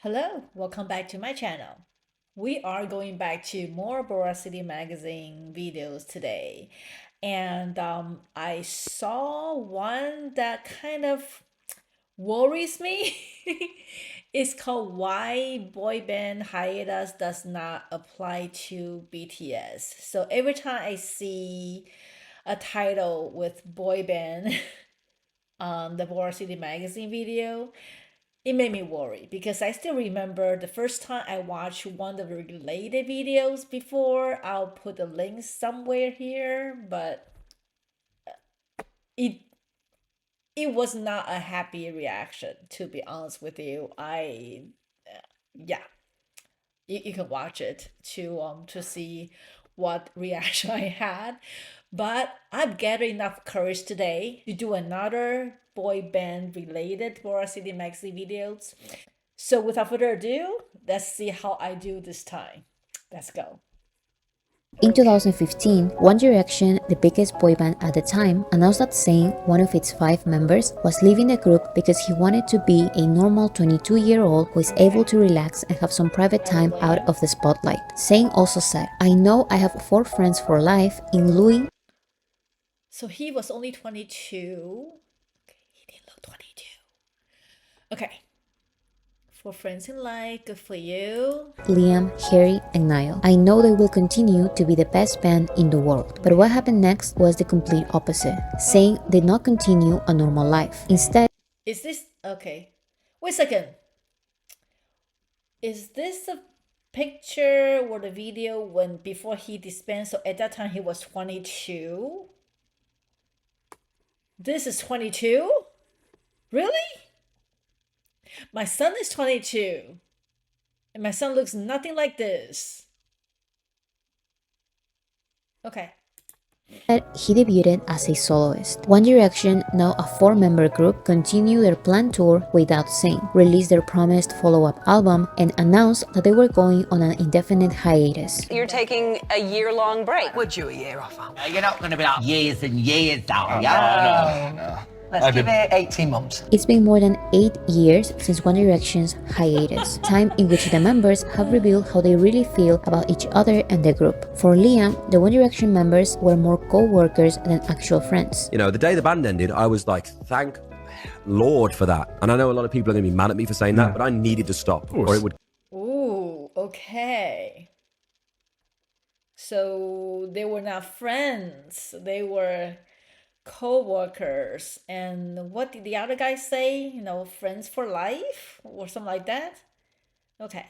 Hello, welcome back to my channel. We are going back to more Veracity magazine videos today. And I saw one that kind of worries me. It's called Why Boy Band Hiatus Does Not Apply to BTS. So every time I see a title with boy band on the Veracity magazine video, it made me worry because I still remember the first time I watched one of the related videos before. I'll put the link somewhere here, but it it was not a happy reaction, to be honest with you. Yeah, you can watch it to see what reaction I had. But I've gathered enough courage today to do another boy band related City Maxi videos. So without further ado, let's see how I do this time. Let's go. In Okay. 2015, One Direction, the biggest boy band at the time, announced that Zayn, one of its 5 members, was leaving the group because he wanted to be a normal 22-year-old who is able to relax and have some private time out of the spotlight. Zayn also said, "I know I have 4 friends for life in Louis." So he was only 22. Okay, he didn't look 22. Okay. For friends in life, good for you. Liam, Harry, and Niall. "I know they will continue to be the best band in the world." But what happened next was the complete opposite. Zayn did not continue a normal life. Instead, Is this okay? Wait a second. Is this a picture or the video when before he disbanded? So at that time he was 22. This is 22? Really? My son is 22. And my son looks nothing like this. Okay. he debuted as a soloist. One Direction, now a 4-member group, continued their planned tour without Zayn, released their promised follow-up album, and announced that they were going on an indefinite hiatus. You're taking a year-long break. Would you a year off? You're not going to be like years and years out, No. Let's give it 18 months. It's been more than 8 years since One Direction's hiatus, time in which the members have revealed how they really feel about each other and the group. For Liam, the One Direction members were more co-workers than actual friends. You know, the day the band ended, I was like, thank Lord for that. And I know a lot of people are going to be mad at me for saying that, but I needed to stop or it would. Ooh, okay. So they were not friends. They were co-workers. And what did the other guy say? You know, friends for life or something like that? Okay.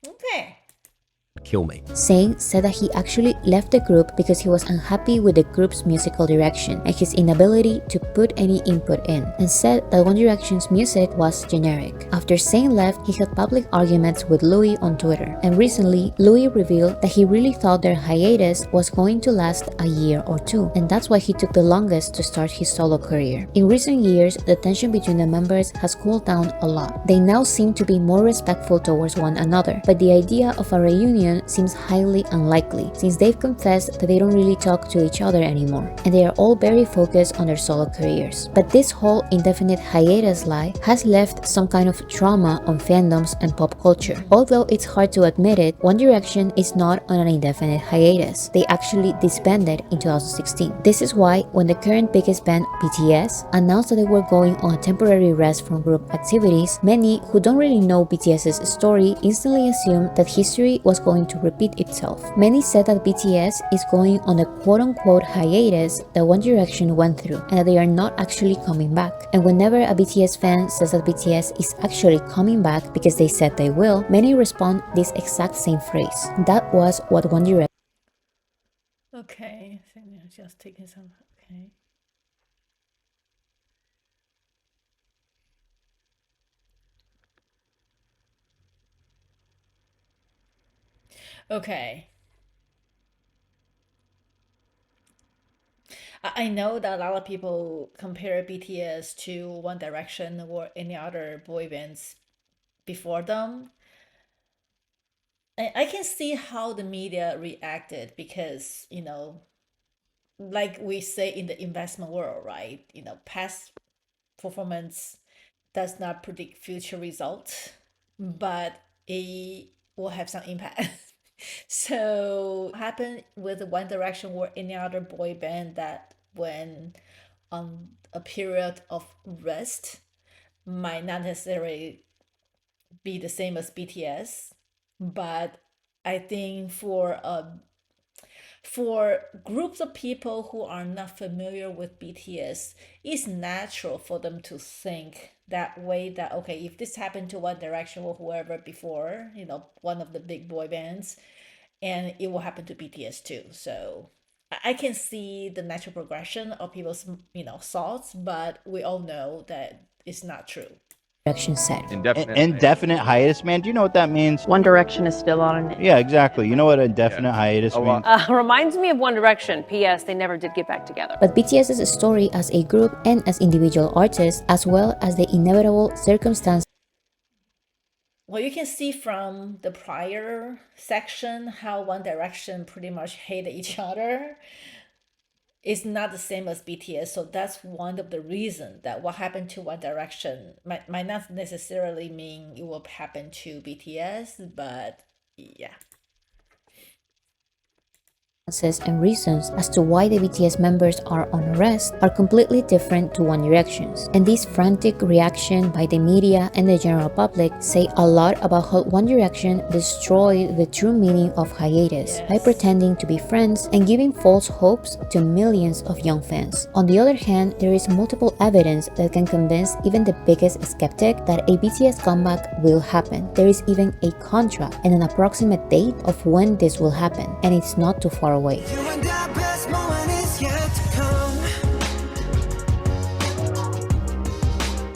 Okay. kill me. Zayn said that he actually left the group because he was unhappy with the group's musical direction and his inability to put any input in, and said that One Direction's music was generic. After Zayn left, he had public arguments with Louis on Twitter, and recently, Louis revealed that he really thought their hiatus was going to last a year or two, and that's why he took the longest to start his solo career. In recent years, the tension between the members has cooled down a lot. They now seem to be more respectful towards one another, but the idea of a reunion seems highly unlikely, since they've confessed that they don't really talk to each other anymore, and they are all very focused on their solo careers. But this whole indefinite hiatus lie has left some kind of trauma on fandoms and pop culture. Although it's hard to admit it, One Direction is not on an indefinite hiatus. They actually disbanded in 2016. This is why when the current biggest band, BTS, announced that they were going on a temporary rest from group activities, many who don't really know BTS's story instantly assumed that history was going to repeat itself. Many said that BTS is going on the quote-unquote hiatus that One Direction went through, and that they are not actually coming back. And whenever a BTS fan says that BTS is actually coming back because they said they will, many respond this exact same phrase. That was what One Direction Okay. Just taking some. Okay. Okay. I know that a lot of people compare BTS to One Direction or any other boy bands before them. I can see how the media reacted because, like we say in the investment world, right? Past performance does not predict future results. but it will have some impact. So happened with One Direction or any other boy band that when on a period of rest might not necessarily be the same as BTS, but I think for groups of people who are not familiar with BTS, it's natural for them to think that way, that okay, if this happened to One Direction or whoever before, one of the big boy bands, and it will happen to BTS too. So I can see the natural progression of people's thoughts, but we all know that it's not true. Direction said. Indefinite hiatus, man. Do you know what that means? One Direction is still on it. Yeah, exactly. You know what indefinite hiatus means? Reminds me of One Direction. P.S. They never did get back together. But BTS's story as a group and as individual artists, as well as the inevitable circumstances Well, you can see from the prior section how One Direction pretty much hated each other. It's not the same as BTS, so that's one of the reasons that what happened to One Direction might not necessarily mean it will happen to BTS, but yeah. and reasons as to why the BTS members are on arrest are completely different to One Direction's. And this frantic reaction by the media and the general public say a lot about how One Direction destroyed the true meaning of hiatus by pretending to be friends and giving false hopes to millions of young fans. On the other hand, there is multiple evidence that can convince even the biggest skeptic that a BTS comeback will happen. There is even a contract and an approximate date of when this will happen, and it's not too far away.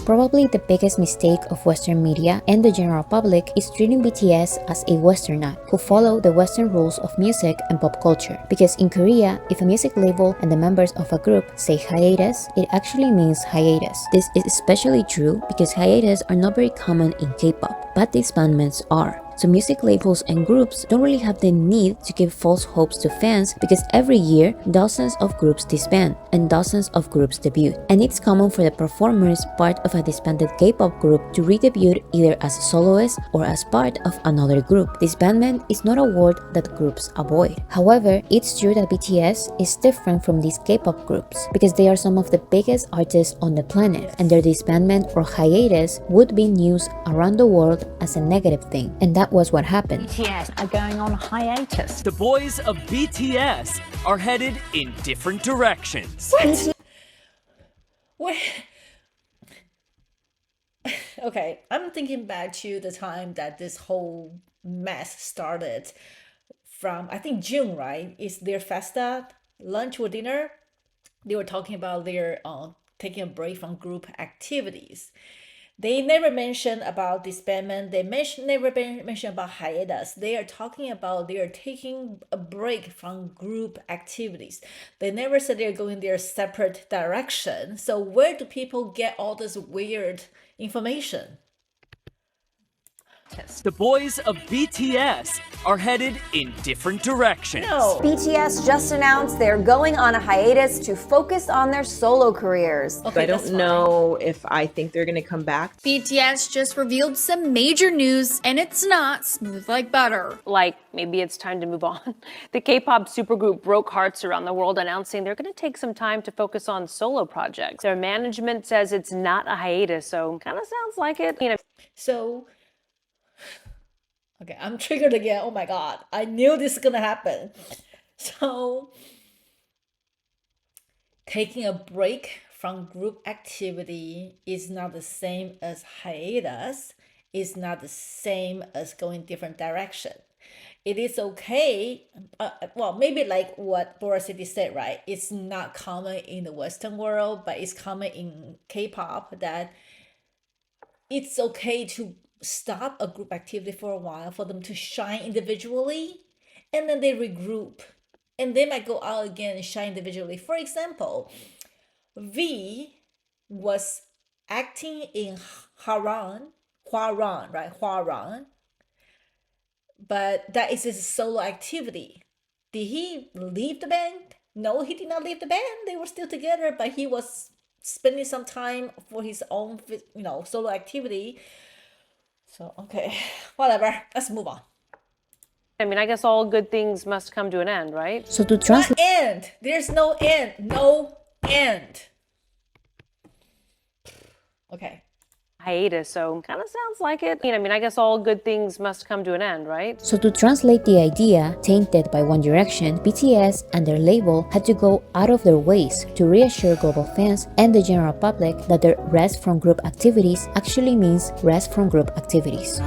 Probably the biggest mistake of Western media and the general public is treating BTS as a Western act who follow the Western rules of music and pop culture. Because in Korea, if a music label and the members of a group say hiatus, it actually means hiatus. This is especially true because hiatus are not very common in K-pop, but disbandments are. So music labels and groups don't really have the need to give false hopes to fans because every year dozens of groups disband and dozens of groups debut. And it's common for the performers part of a disbanded K-pop group to re-debut either as soloists or as part of another group. Disbandment is not a word that groups avoid. However, it's true that BTS is different from these K-pop groups because they are some of the biggest artists on the planet, and their disbandment or hiatus would be news around the world as a negative thing. And that was what happened. BTS are going on hiatus. The boys of BTS are headed in different directions. What? Okay, I'm thinking back to the time that this whole mess started from, I think June, right? Is their festa, lunch or dinner? They were talking about their taking a break from group activities. They never mention about disbandment. They never mention about hiatus. They are talking about they are taking a break from group activities. They never said they're going their separate direction. So where do people get all this weird information? The boys of BTS are headed in different directions. No. BTS just announced they're going on a hiatus to focus on their solo careers. Okay, I don't know if I think they're going to come back. BTS just revealed some major news, and it's not smooth like butter. Like, maybe it's time to move on. The K-pop supergroup broke hearts around the world, announcing they're going to take some time to focus on solo projects. Their management says it's not a hiatus, so kind of sounds like it. So, okay, I'm triggered again. Oh my God, I knew this is gonna happen. So, taking a break from group activity is not the same as hiatus. It's not the same as going different direction. It is okay. Well, maybe like what Bora City said, right? It's not common in the Western world, but it's common in K-pop that it's okay to stop a group activity for a while for them to shine individually, and then they regroup and they might go out again and shine individually. For example, V was acting in Hwaran, right? Hwaran, but that is his solo activity. Did he leave the band? No, he did not leave the band. They were still together, but he was spending some time for his own, solo activity. So, okay, whatever. Let's move on. I mean, I guess all good things must come to an end, right? So to What translate end? There's no end. No end. Okay. Hiatus, so kind of sounds like it. I mean, I guess all good things must come to an end, right? So to translate the idea tainted by One Direction, BTS and their label had to go out of their ways to reassure global fans and the general public that their rest from group activities actually means rest from group activities.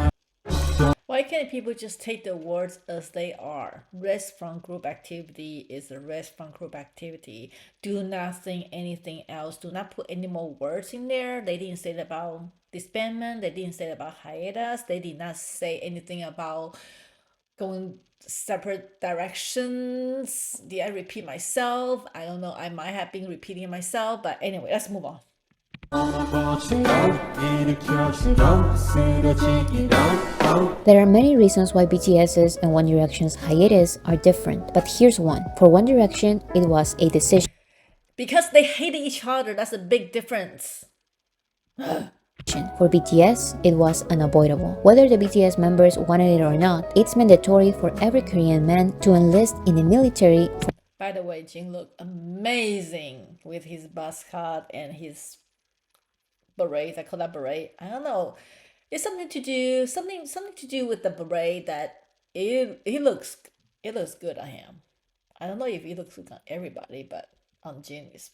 Why can't people just take the words as they are? Rest from group activity is a rest from group activity. Do not think anything else. Do not put any more words in there. They didn't say about disbandment. They didn't say about hiatus. They did not say anything about going separate directions. Did I repeat myself? I don't know. I might have been repeating myself, but anyway, let's move on. There are many reasons why BTS's and One Direction's hiatus are different, but here's one. For One Direction, it was a decision. Because they hated each other, that's a big difference. For BTS, it was unavoidable. Whether the BTS members wanted it or not, it's mandatory for every Korean man to enlist in the military. By the way, Jin looked amazing with his buzz cut and his beret. I call that beret. I don't know. It's something to do with the beret that it looks good on him. I don't know if it looks good on everybody, but on Jin it's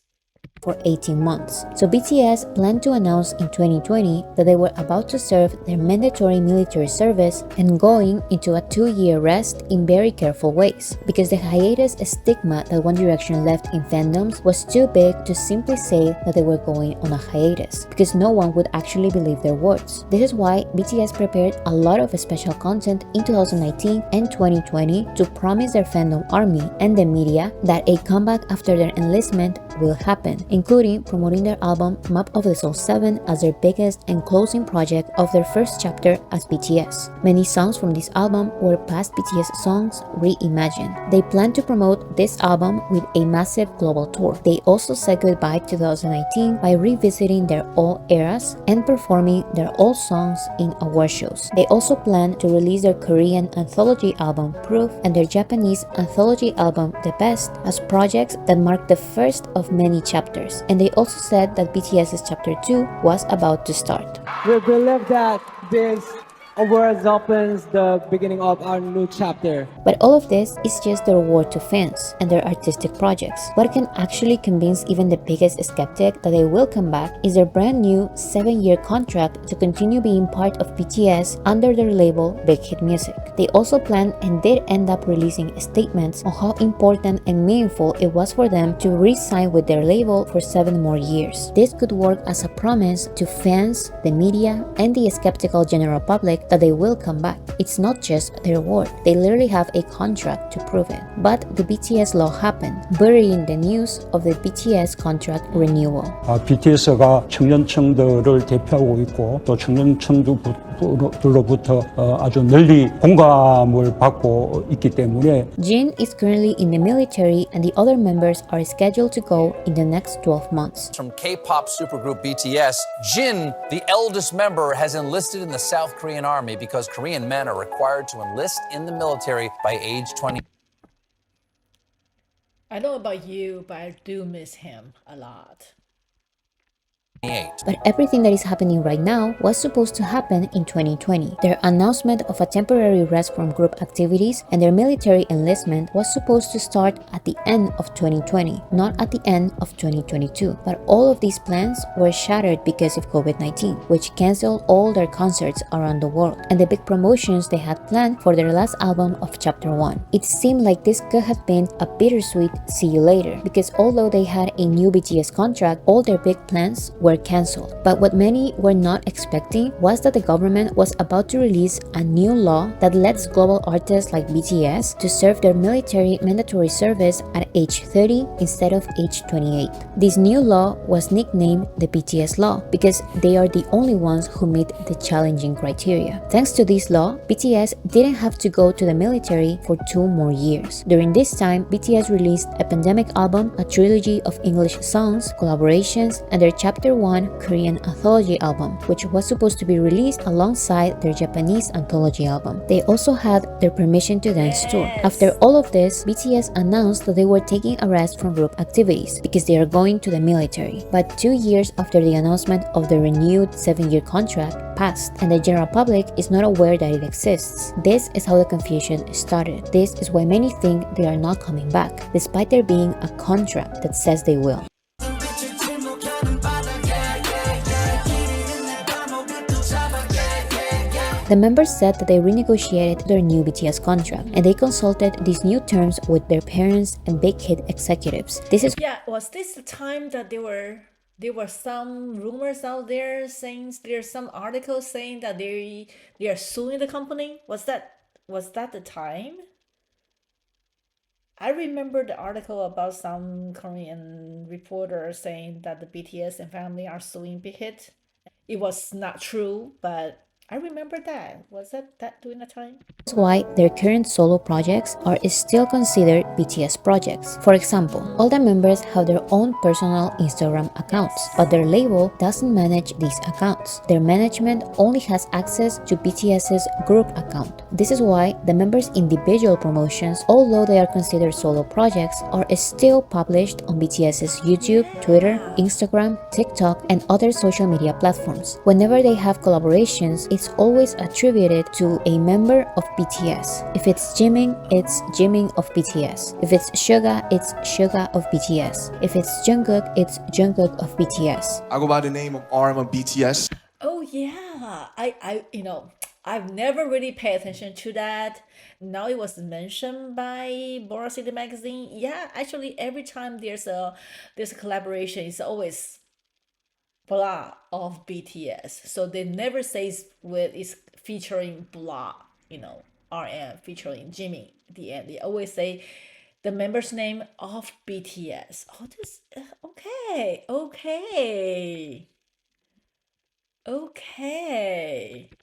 for 18 months. So BTS planned to announce in 2020 that they were about to serve their mandatory military service and going into a 2-year rest in very careful ways, because the hiatus stigma that One Direction left in fandoms was too big to simply say that they were going on a hiatus, because no one would actually believe their words. This is why BTS prepared a lot of special content in 2019 and 2020 to promise their fandom army and the media that a comeback after their enlistment will happen, including promoting their album Map of the Soul 7 as their biggest and closing project of their first chapter as BTS. Many songs from this album were past BTS songs reimagined. They plan to promote this album with a massive global tour. They also said goodbye to 2019 by revisiting their old eras and performing their old songs in award shows. They also plan to release their Korean anthology album Proof and their Japanese anthology album The Best as projects that mark the first of many chapters, and they also said that BTS's chapter 2 was about to start. We believe that this awards opens the beginning of our new chapter. But all of this is just the reward to fans and their artistic projects. What can actually convince even the biggest skeptic that they will come back is their brand new 7-year contract to continue being part of BTS under their label Big Hit Music. They also planned and did end up releasing statements on how important and meaningful it was for them to re-sign with their label for 7 more years. This could work as a promise to fans, the media, and the skeptical general public that they will come back. It's not just their word, they literally have a contract to prove it. But the BTS law happened, burying the news of the BTS contract renewal. BTS가 청년층들을 대표하고 있고 또 청년층들로부터 아주 널리 공감을 받고 있기 때문에 Jin is currently in the military and the other members are scheduled to go in the next 12 months. From K-pop supergroup BTS, Jin, the eldest member, has enlisted in the South Korean army because Korean men are required to enlist in the military by age 20. I don't know about you, but I do miss him a lot. But everything that is happening right now was supposed to happen in 2020. Their announcement of a temporary rest from group activities and their military enlistment was supposed to start at the end of 2020, not at the end of 2022. But all of these plans were shattered because of COVID-19, which canceled all their concerts around the world and the big promotions they had planned for their last album of Chapter 1. It seemed like this could have been a bittersweet see you later, because although they had a new BTS contract, all their big plans were cancelled. But what many were not expecting was that the government was about to release a new law that lets global artists like BTS to serve their military mandatory service at age 30 instead of age 28. This new law was nicknamed the BTS law because they are the only ones who meet the challenging criteria. Thanks to this law, BTS didn't have to go to the military for 2 more years. During this time, BTS released a pandemic album, a trilogy of English songs, collaborations, and their Chapter #1 Korean anthology album, which was supposed to be released alongside their Japanese anthology album. They also had their Permission to Dance tour. After all of this, BTS announced that they were taking a rest from group activities because they are going to the military. But 2 years after the announcement of the renewed 7-year contract passed, and the general public is not aware that it exists. This is how the confusion started. This is why many think they are not coming back, despite there being a contract that says they will. The members said that they renegotiated their new BTS contract, and they consulted these new terms with their parents and big hit executives. Was this the time that there were some rumors out there saying there's some articles saying that they are suing the company? Was that the time? I remember the article about some Korean reporter saying that the BTS and family are suing Big Hit. It was not true, but I remember that. Was that during the time? That's why their current solo projects are still considered BTS projects. For example, all the members have their own personal Instagram accounts, but their label doesn't manage these accounts. Their management only has access to BTS's group account. This is why the members' individual promotions, although they are considered solo projects, are still published on BTS's YouTube, Twitter, Instagram, TikTok, and other social media platforms. Whenever they have collaborations, it's always attributed to a member of BTS. If it's Jimin, it's Jimin of BTS. If it's Suga, it's Suga of BTS. If it's Jungkook, it's Jungkook of BTS. I go by the name of RM of BTS. Oh yeah, I've never really paid attention to that. Now it was mentioned by Bora City magazine. Yeah, actually every time there's a collaboration, it's always blah of BTS. So they never say it's featuring blah, RM featuring Jimmy at the end. They always say the member's name of BTS. Oh, this okay.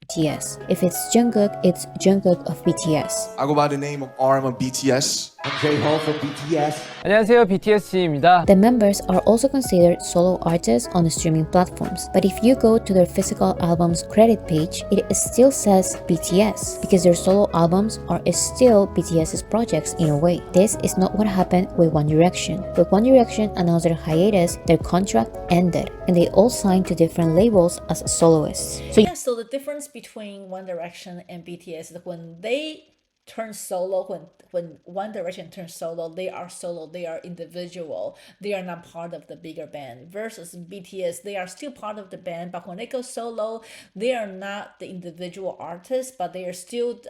BTS. If it's Jungkook, it's Jungkook of BTS. I go by the name of RM of BTS. I'm J-Hope from BTS. 안녕하세요, BTS입니다. The members are also considered solo artists on the streaming platforms, but if you go to their physical album's credit page, it still says BTS because their solo albums are still BTS's projects in a way. This is not what happened with One Direction. With One Direction announced their hiatus, their contract ended, and they all signed to different labels as soloists. So the difference between One Direction and BTS is when they turn solo, when One Direction turns solo, they are individual, they are not part of the bigger band. Versus BTS, they are still part of the band, but when they go solo, they are not the individual artists, but they are still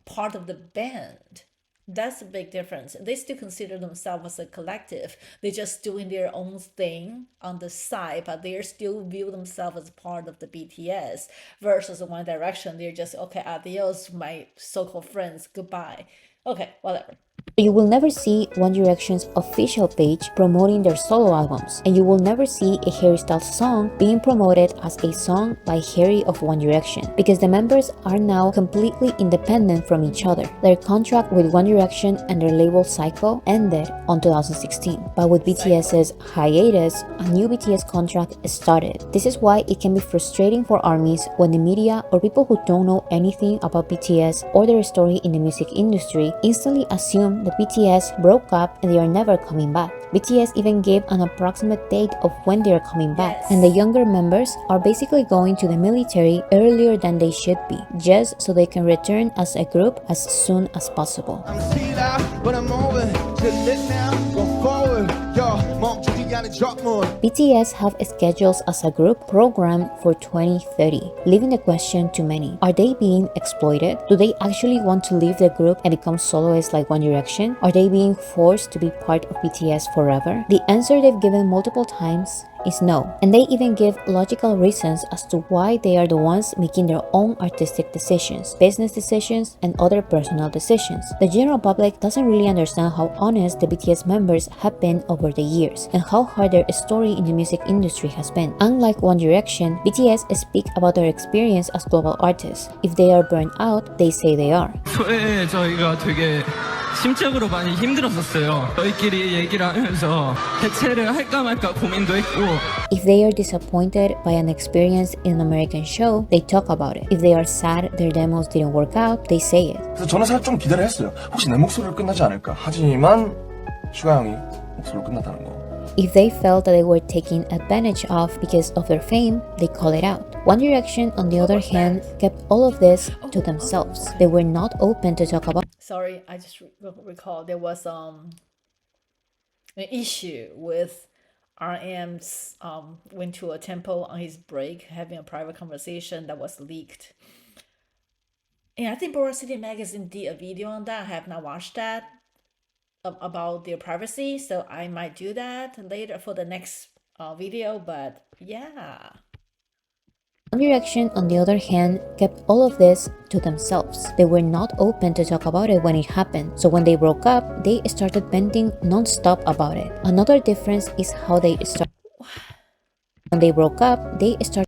part of the band. That's a big difference. They still consider themselves as a collective. They're just doing their own thing on the side, but they still view themselves as part of the BTS. Versus One Direction, they're just, okay, adios, my so-called friends, goodbye. Okay, whatever. You will never see One Direction's official page promoting their solo albums, and you will never see a Harry Styles song being promoted as a song by Harry of One Direction, because the members are now completely independent from each other. Their contract with One Direction and their label Psycho ended on 2016, but with BTS's hiatus, a new BTS contract started. This is why it can be frustrating for ARMYs when the media or people who don't know anything about BTS or their story in the music industry instantly assume that BTS broke up and they are never coming back. BTS even gave an approximate date of when they are coming back, and the younger members are basically going to the military earlier than they should be, just so they can return as a group as soon as possible. BTS have schedules as a group programmed for 2030, leaving the question to many: are they being exploited? Do they actually want to leave the group and become soloists like One Direction? Are they being forced to be part of BTS forever? The answer they've given multiple times is no, and they even give logical reasons as to why they are the ones making their own artistic decisions, business decisions, and other personal decisions. The general public doesn't really understand how honest the BTS members have been over the years, and how hard their story in the music industry has been. Unlike One Direction, BTS speak about their experience as global artists. If they are burned out, they say they are. 저희가 되게 심적으로 많이 힘들었었어요. 저희끼리 얘기를 하면서 대체를 할까 말까 고민도 했고. If they are disappointed by an experience in an American show, they talk about it. If they are sad their demos didn't work out, they say it. 그래서 저는 사실 좀 기대를 했어요. 혹시 내 목소리로 끝나지 않을까. 하지만 슈가 형이 목소리로 끝났다는 거. If they felt that they were taken advantage of because of their fame, they call it out. One Direction, on the other hand, kept all of this to themselves. They were not open to talk about. Sorry, I just recall there was an issue with RM's went to a temple on his break having a private conversation that was leaked. And I think Boris City Magazine did a video on that. I have not watched that about their privacy, so I might do that later for the next video. But yeah. One Direction, on the other hand, kept all of this to themselves. They were not open to talk about it when it happened. So when they broke up, they started venting non-stop about it. Another difference is how they started. When they broke up, they started.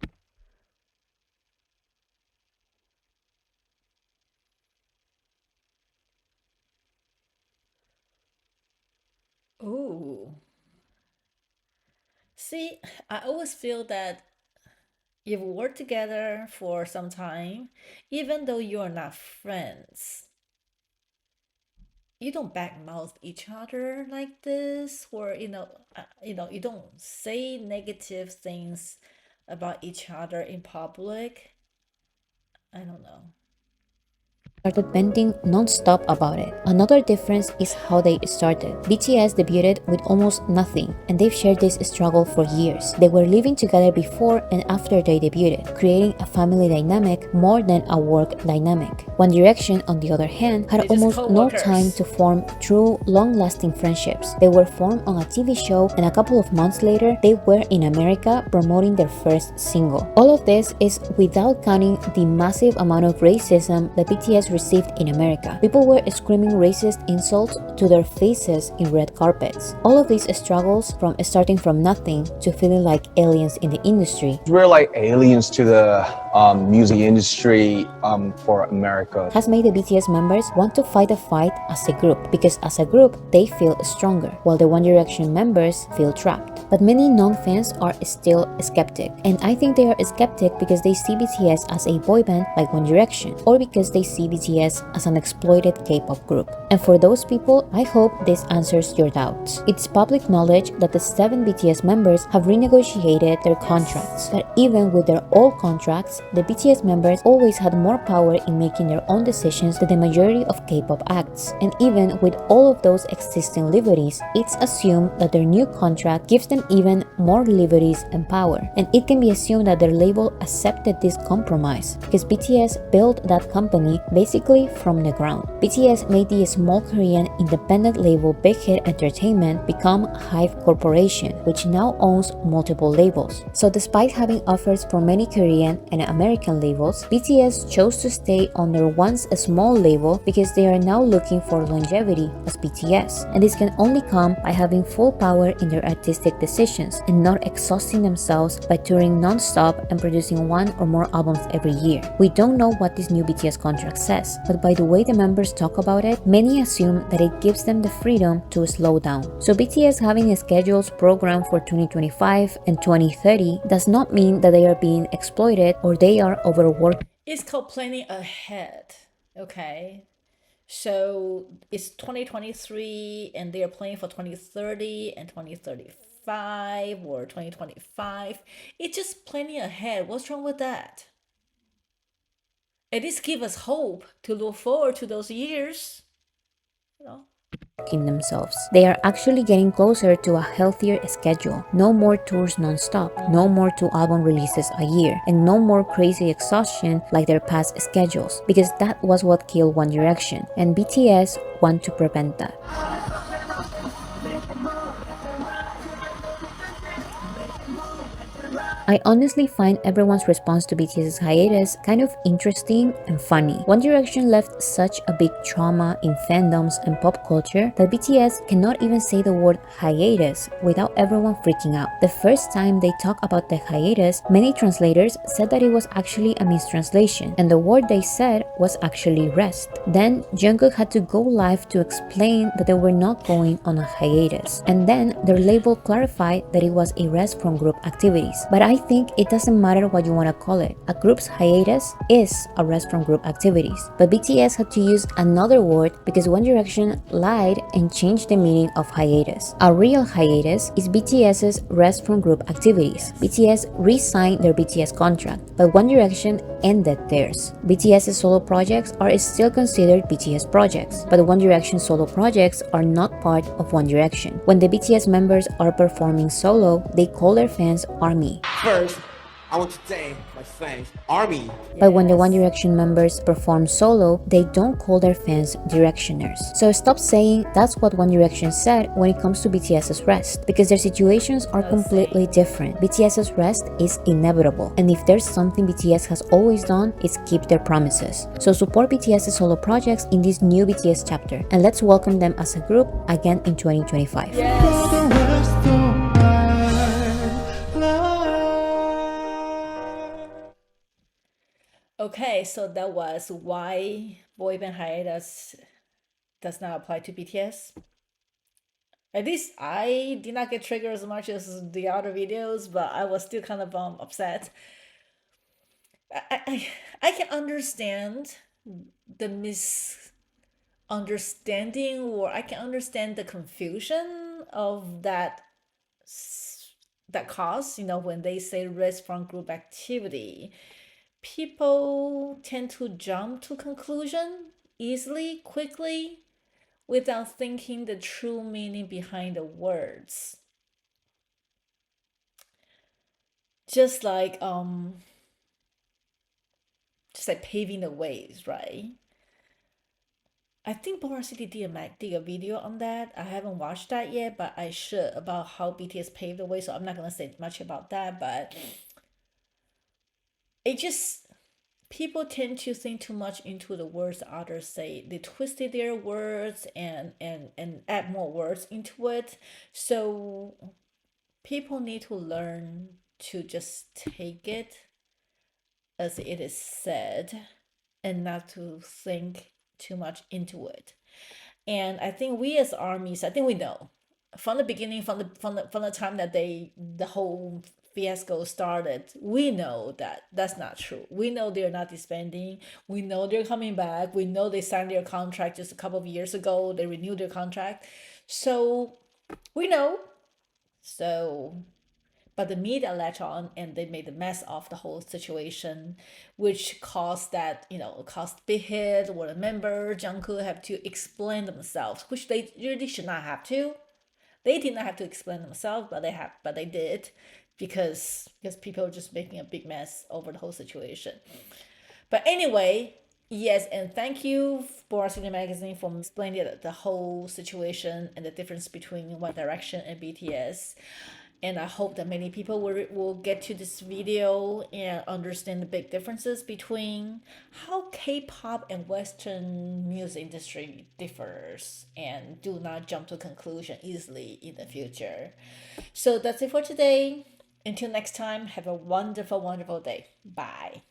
Ooh. See, I always feel that if we work together for some time, even though you're not friends, you don't backmouth each other like this, or you don't say negative things about each other in public. I don't know. Started venting non-stop about it. Another difference is how they started. BTS debuted with almost nothing, and they've shared this struggle for years. They were living together before and after they debuted, creating a family dynamic more than a work dynamic. One Direction, on the other hand, had almost no time to form true, long-lasting friendships. They were formed on a TV show, and a couple of months later, they were in America promoting their first single. All of this is without counting the massive amount of racism that BTS received in America. People were screaming racist insults to their faces in red carpets. All of these struggles, from starting from nothing to feeling like aliens in the industry, we're like aliens to the music industry for America, has made the BTS members want to fight the fight as a group, because as a group they feel stronger, while the One Direction members feel trapped. But many non-fans are still skeptic, and I think they are skeptic because they see BTS as a boy band like One Direction, or because they see BTS as an exploited K-pop group. And for those people, I hope this answers your doubts. It's public knowledge that the 7 BTS members have renegotiated their contracts, but even with their old contracts, the BTS members always had more power in making their own decisions than the majority of K-pop acts. And even with all of those existing liberties, it's assumed that their new contract gives them even more liberties and power. And it can be assumed that their label accepted this compromise, because BTS built that company basically from the ground. BTS made the small Korean independent label Big Hit Entertainment become Hive Corporation, which now owns multiple labels. So despite having offers from many Korean and American labels, BTS chose to stay on their once small label because they are now looking for longevity as BTS. And this can only come by having full power in their artistic decisions and not exhausting themselves by touring non-stop and producing 1 or more albums every year. We don't know what this new BTS contract says, but by the way the members talk about it, many assume that it gives them the freedom to slow down. So BTS having schedules programmed for 2025 and 2030 does not mean that they are being exploited or they are overworked. It's called planning ahead, okay? So it's 2023 and they're planning for 2030 and 2035 or 2025. It's just planning ahead. What's wrong with that? At least give us hope to look forward to those years, you know. In themselves. They are actually getting closer to a healthier schedule. No more tours non-stop, no more 2 album releases a year, and no more crazy exhaustion like their past schedules, because that was what killed One Direction, and BTS want to prevent that. I honestly find everyone's response to BTS's hiatus kind of interesting and funny. One Direction left such a big trauma in fandoms and pop culture that BTS cannot even say the word hiatus without everyone freaking out. The first time they talked about the hiatus, many translators said that it was actually a mistranslation, and the word they said was actually rest. Then Jungkook had to go live to explain that they were not going on a hiatus, and then their label clarified that it was a rest from group activities. But I think it doesn't matter what you want to call it. A group's hiatus is a rest from group activities. But BTS had to use another word because One Direction lied and changed the meaning of hiatus. A real hiatus is BTS's rest from group activities. BTS re-signed their BTS contract, but One Direction ended theirs. BTS's solo projects are still considered BTS projects, but One Direction solo projects are not part of One Direction. When the BTS members are performing solo, they call their fans ARMY. First, I want to thank my fans, ARMY. But when the One Direction members perform solo, they don't call their fans Directioners. So stop saying that's what One Direction said when it comes to BTS's rest, because their situations are completely different. BTS's rest is inevitable, and if there's something BTS has always done, it's keep their promises. So support BTS's solo projects in this new BTS chapter, and let's welcome them as a group again in 2025. Okay, so that was why boy band hiatus does not apply to BTS. At least I did not get triggered as much as the other videos, but I was still kind of upset. I can understand the misunderstanding, or I can understand the confusion of that cause, when they say rest from group activity. People tend to jump to conclusion easily, quickly, without thinking the true meaning behind the words. Just like paving the ways, right? I think Bora City did a video on that. I haven't watched that yet, but I should, about how BTS paved the way, so I'm not gonna say much about that, but it just, people tend to think too much into the words others say. They twisted their words and add more words into it. So people need to learn to just take it as it is said and not to think too much into it. And I think we as armies, I think we know from the beginning, from the time that the whole fiasco started, we know that that's not true. We know they're not disbanding. We know they're coming back. We know they signed their contract just a couple of years ago. They renewed their contract. So we know. So, but the media latched on and they made a mess of the whole situation, which caused caused big hit, where the member Jungkook have to explain themselves, which they really should not have to. They did not have to explain themselves, but they did, because people are just making a big mess over the whole situation. But anyway, yes, and thank you, Bora City Magazine, for explaining the whole situation and the difference between One Direction and BTS. And I hope that many people will get to this video and understand the big differences between how K-pop and Western music industry differs, and do not jump to a conclusion easily in the future. So that's it for today. Until next time, have a wonderful, wonderful day. Bye.